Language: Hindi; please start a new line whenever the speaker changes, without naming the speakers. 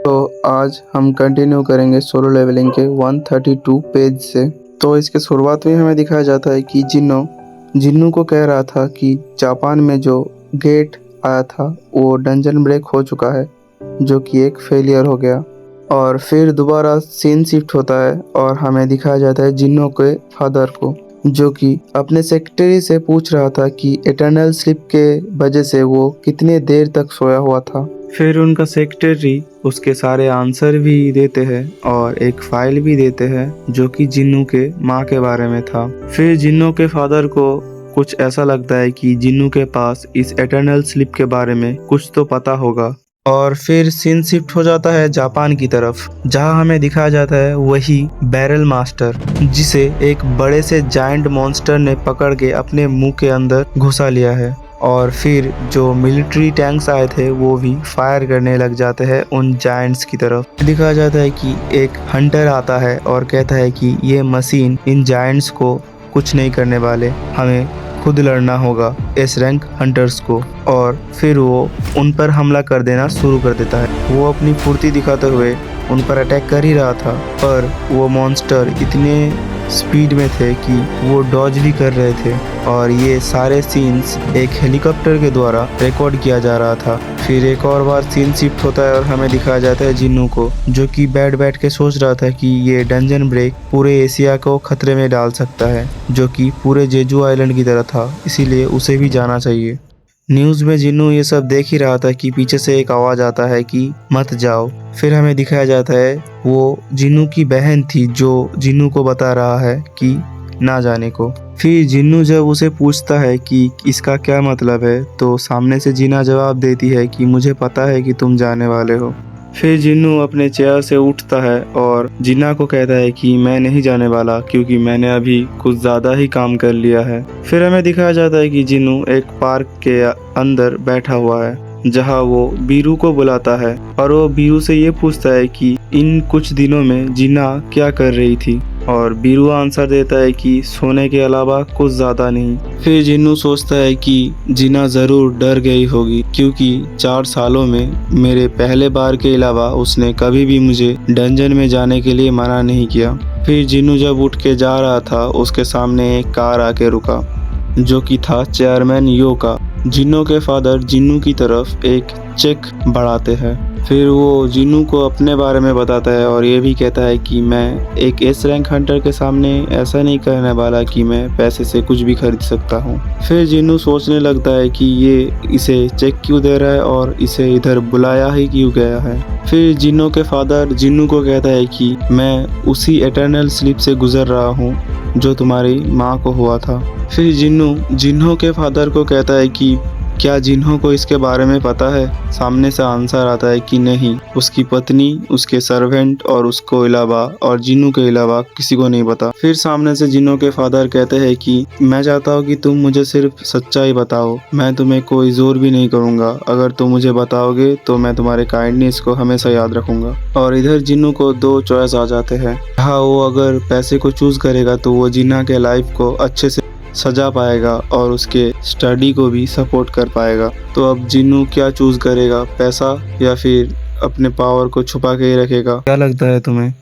तो आज हम कंटिन्यू करेंगे सोलो लेवलिंग के 132 पेज से। तो इसके शुरुआत में हमें दिखाया जाता है कि जिन्नू को कह रहा था कि जापान में जो गेट आया था वो डंजन ब्रेक हो चुका है, जो कि एक फेलियर हो गया। और फिर दोबारा सीन शिफ्ट होता है और हमें दिखाया जाता है जिन्नू के फादर को, जो कि अपने सेक्रेटरी से पूछ रहा था कि इटर्नल स्लीप के वजह से वो कितने देर तक सोया हुआ था। फिर उनका सेक्रेटरी उसके सारे आंसर भी देते हैं और एक फाइल भी देते हैं जो कि जिन्नू के माँ के बारे में था। फिर जिन्नू के फादर को कुछ ऐसा लगता है कि जिन्नू के पास इस इटर्नल स्लीप के बारे में कुछ तो पता होगा। और फिर सीन शिफ्ट हो जाता है जापान की तरफ, जहां हमें दिखाया जाता है वही बैरल मास्टर, जिसे एक बड़े से जायंट मॉन्स्टर ने पकड़ के अपने मुंह के अंदर घुसा लिया है। और फिर जो मिलिट्री टैंक्स आए थे वो भी फायर करने लग जाते हैं उन जायंट्स की तरफ। दिखाया जाता है कि एक हंटर आता है और कहता है कि ये मशीन इन जायंट्स को कुछ नहीं करने वाले, हमें खुद लड़ना होगा एस रैंक हंटर्स को। और फिर वो उन पर हमला कर देना शुरू कर देता है। वो अपनी फुर्ती दिखाते हुए उन पर अटैक कर ही रहा था, पर वो मॉन्स्टर इतने स्पीड में थे कि वो डॉज भी कर रहे थे। और ये सारे सीन्स एक हेलीकॉप्टर के द्वारा रिकॉर्ड किया जा रहा था। फिर एक और बार सीन शिफ्ट होता है और हमें दिखाया जाता है जिन्नू को, जो कि बैठ के सोच रहा था कि ये डंजन ब्रेक पूरे एशिया को खतरे में डाल सकता है, जो कि पूरे जेजू आइलैंड की तरह था, इसीलिए उसे भी जाना चाहिए। न्यूज़ में जिन्नू ये सब देख ही रहा था कि पीछे से एक आवाज़ आता है कि मत जाओ। फिर हमें दिखाया जाता है वो जिन्नू की बहन थी जो जिन्नू को बता रहा है कि ना जाने को। फिर जिन्नू जब उसे पूछता है कि इसका क्या मतलब है, तो सामने से जीना जवाब देती है कि मुझे पता है कि तुम जाने वाले हो। फिर जिन्नू अपने चेयर से उठता है और जिन्ना को कहता है कि मैं नहीं जाने वाला, क्योंकि मैंने अभी कुछ ज़्यादा ही काम कर लिया है। फिर हमें दिखाया जाता है कि जिन्नू एक पार्क के अंदर बैठा हुआ है, जहां वो बीरू को बुलाता है और वो बीरू से ये पूछता है कि इन कुछ दिनों में जिन्ना क्या कर रही थी। और बीरू आंसर देता है कि सोने के अलावा कुछ ज़्यादा नहीं। फिर जिन्नू सोचता है कि जिन्ना ज़रूर डर गई होगी, क्योंकि 4 सालों में मेरे पहले बार के अलावा उसने कभी भी मुझे डंजन में जाने के लिए मना नहीं किया। फिर जिन्नू जब उठ के जा रहा था, उसके सामने एक कार आके रुका, जो कि था चेयरमैन यो का। जिन्नू के फादर जिन्नू की तरफ एक चेक बढ़ाते हैं। फिर वो जिन्नू को अपने बारे में बताता है और ये भी कहता है कि मैं एक एस रैंक हंटर के सामने ऐसा नहीं करने वाला कि मैं पैसे से कुछ भी खरीद सकता हूँ। फिर जिन्नू सोचने लगता है कि ये इसे चेक क्यों दे रहा है और इसे इधर बुलाया ही क्यों गया है। फिर जिन्नू के फादर जिन्नू को कहता है कि मैं उसी एटर्नल स्लीप से गुजर रहा हूँ जो तुम्हारी माँ को हुआ था। फिर जिन्नू के फादर को कहता है कि क्या जिन्हों को इसके बारे में पता है। सामने से आंसर आता है कि नहीं, उसकी पत्नी, उसके सर्वेंट और उसको अलावा और जिन्नू के अलावा किसी को नहीं पता। फिर सामने से जिन्नू के फादर कहते हैं कि मैं चाहता हूँ कि तुम मुझे सिर्फ सच्चाई बताओ, मैं तुम्हें कोई जोर भी नहीं करूँगा। अगर तुम मुझे बताओगे तो मैं तुम्हारे काइंडनेस को हमेशा याद रखूंगा। और इधर जिन्नू को 2 चॉइस आ जाते हैं। हाँ, वो अगर पैसे को चूज करेगा तो वो जिन्ना के लाइफ को अच्छे से सजा पाएगा और उसके स्टडी को भी सपोर्ट कर पाएगा। तो अब जिन्नू क्या चूज करेगा, पैसा या फिर अपने पावर को छुपा के ही रखेगा? क्या लगता है तुम्हें?